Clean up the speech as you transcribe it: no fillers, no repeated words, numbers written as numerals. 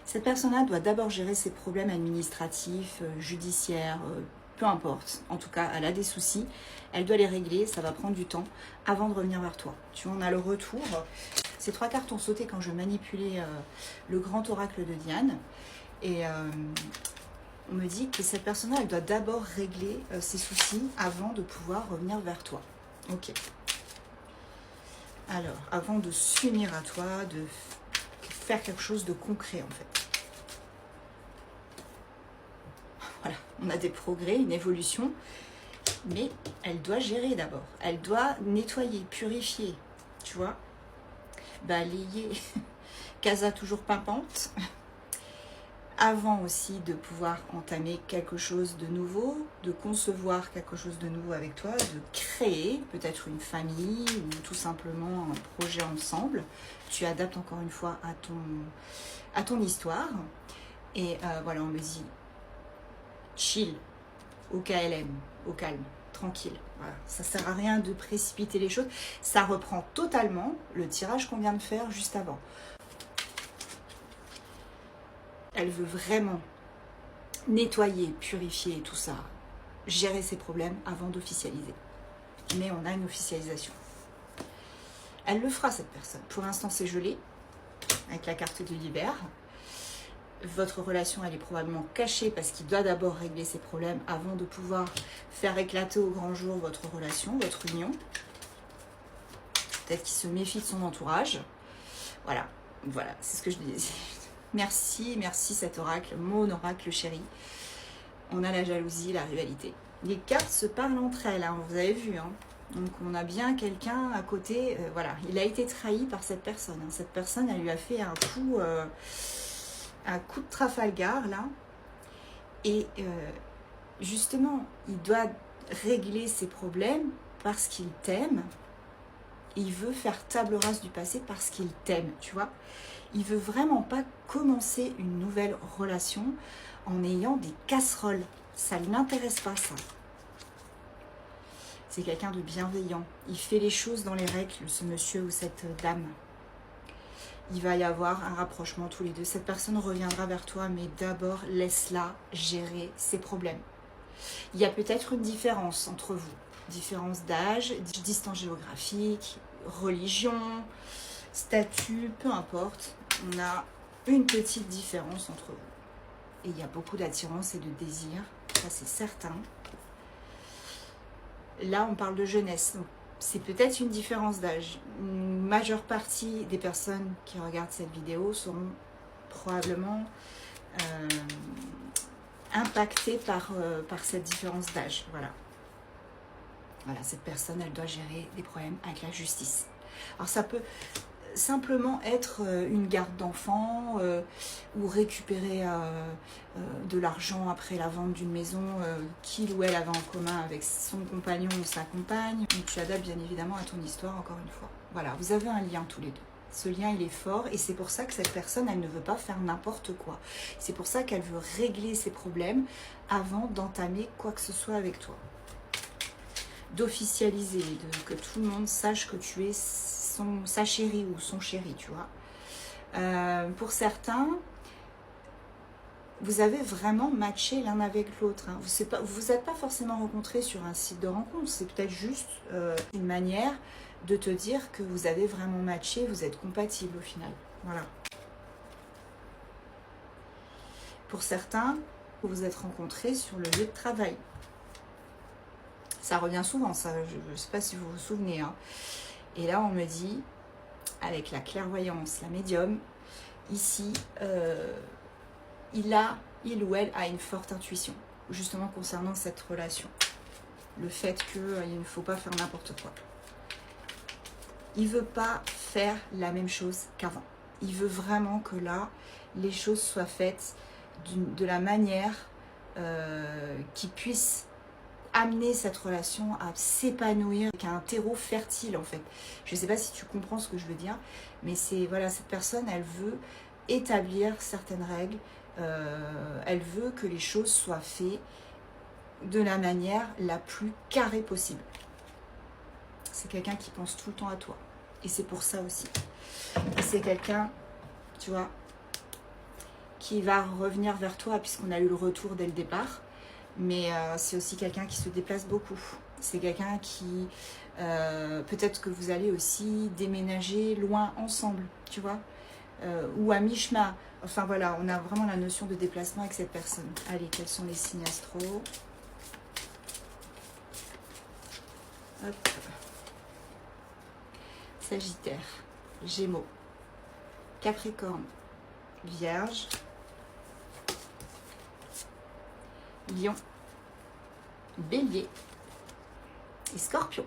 Cette personne-là doit d'abord gérer ses problèmes administratifs, judiciaires, peu importe. En tout cas, elle a des soucis. Elle doit les régler, ça va prendre du temps avant de revenir vers toi. Tu vois, on a le retour. Ces 3 cartes ont sauté quand je manipulais le grand oracle de Diane. Et on me dit que cette personne-là, elle doit d'abord régler ses soucis avant de pouvoir revenir vers toi. Ok. Alors, avant de s'unir à toi, de faire quelque chose de concret en fait. Voilà, on a des progrès, une évolution, mais elle doit gérer d'abord. Elle doit nettoyer, purifier, tu vois, balayer, casa toujours pimpante, avant aussi de pouvoir entamer quelque chose de nouveau, de concevoir quelque chose de nouveau avec toi, de créer peut-être une famille ou tout simplement un projet ensemble. Tu adaptes encore une fois à ton histoire. Et voilà, on me dit chill, au KLM, au calme, tranquille. Voilà. Ça ne sert à rien de précipiter les choses. Ça reprend totalement le tirage qu'on vient de faire juste avant. Elle veut vraiment nettoyer, purifier tout ça, gérer ses problèmes avant d'officialiser. Mais on a une officialisation. Elle le fera, cette personne. Pour l'instant, c'est gelé, avec la carte de l'hiver. Votre relation, elle est probablement cachée parce qu'il doit d'abord régler ses problèmes avant de pouvoir faire éclater au grand jour votre relation, votre union. Peut-être qu'il se méfie de son entourage. Voilà, c'est ce que je disais. Merci, merci cet oracle, mon oracle chéri. On a la jalousie, la rivalité. Les cartes se parlent entre elles, hein, vous avez vu. Hein. Donc on a bien quelqu'un à côté, voilà. Il a été trahi par cette personne. Hein. Cette personne, elle lui a fait un coup de Trafalgar, là. Et justement, il doit régler ses problèmes parce qu'il t'aime. Il veut faire table rase du passé parce qu'il t'aime, tu vois. Il veut vraiment pas commencer une nouvelle relation en ayant des casseroles. Ça ne l'intéresse pas, ça. C'est quelqu'un de bienveillant. Il fait les choses dans les règles, ce monsieur ou cette dame. Il va y avoir un rapprochement tous les deux. Cette personne reviendra vers toi, mais d'abord, laisse-la gérer ses problèmes. Il y a peut-être une différence entre vous. Différence d'âge, distance géographique, religion, statut, peu importe. On a une petite différence entre vous. Et il y a beaucoup d'attirance et de désir, ça c'est certain. Là, on parle de jeunesse, donc c'est peut-être une différence d'âge. Une majeure partie des personnes qui regardent cette vidéo seront probablement impactées par cette différence d'âge. Voilà. Voilà, cette personne, elle doit gérer des problèmes avec la justice. Alors ça peut simplement être une garde d'enfants ou récupérer de l'argent après la vente d'une maison qu'il ou elle avait en commun avec son compagnon ou sa compagne. Donc tu adaptes bien évidemment à ton histoire encore une fois. Voilà, vous avez un lien tous les deux. Ce lien, il est fort et c'est pour ça que cette personne, elle ne veut pas faire n'importe quoi. C'est pour ça qu'elle veut régler ses problèmes avant d'entamer quoi que ce soit avec toi. D'officialiser, que tout le monde sache que tu es sa chérie ou son chéri, tu vois. Pour certains, vous avez vraiment matché l'un avec l'autre. Hein. Vous n'êtes pas forcément rencontrés sur un site de rencontre, c'est peut-être juste une manière de te dire que vous avez vraiment matché, vous êtes compatibles au final. Voilà. Pour certains, vous vous êtes rencontrés sur le lieu de travail. Ça revient souvent, ça. Je ne sais pas si vous vous souvenez. Hein. Et là, on me dit, avec la clairvoyance, la médium, ici, il ou elle a une forte intuition, justement concernant cette relation. Le fait qu'il ne faut pas faire n'importe quoi. Il ne veut pas faire la même chose qu'avant. Il veut vraiment que là, les choses soient faites de la manière qui puisse amener cette relation à s'épanouir, avec un terreau fertile en fait. Je ne sais pas si tu comprends ce que je veux dire, mais c'est voilà, cette personne, elle veut établir certaines règles, elle veut que les choses soient faites de la manière la plus carrée possible. C'est quelqu'un qui pense tout le temps à toi. Et c'est pour ça aussi. Et c'est quelqu'un, tu vois, qui va revenir vers toi puisqu'on a eu le retour dès le départ. Mais c'est aussi quelqu'un qui se déplace beaucoup. C'est quelqu'un qui... peut-être que vous allez aussi déménager loin ensemble, tu vois, ou à mi-chemin. Enfin voilà, on a vraiment la notion de déplacement avec cette personne. Allez, quels sont les signes astro? Hop. Sagittaire, Gémeaux, Capricorne, Vierge, Lion, Bélier et Scorpion.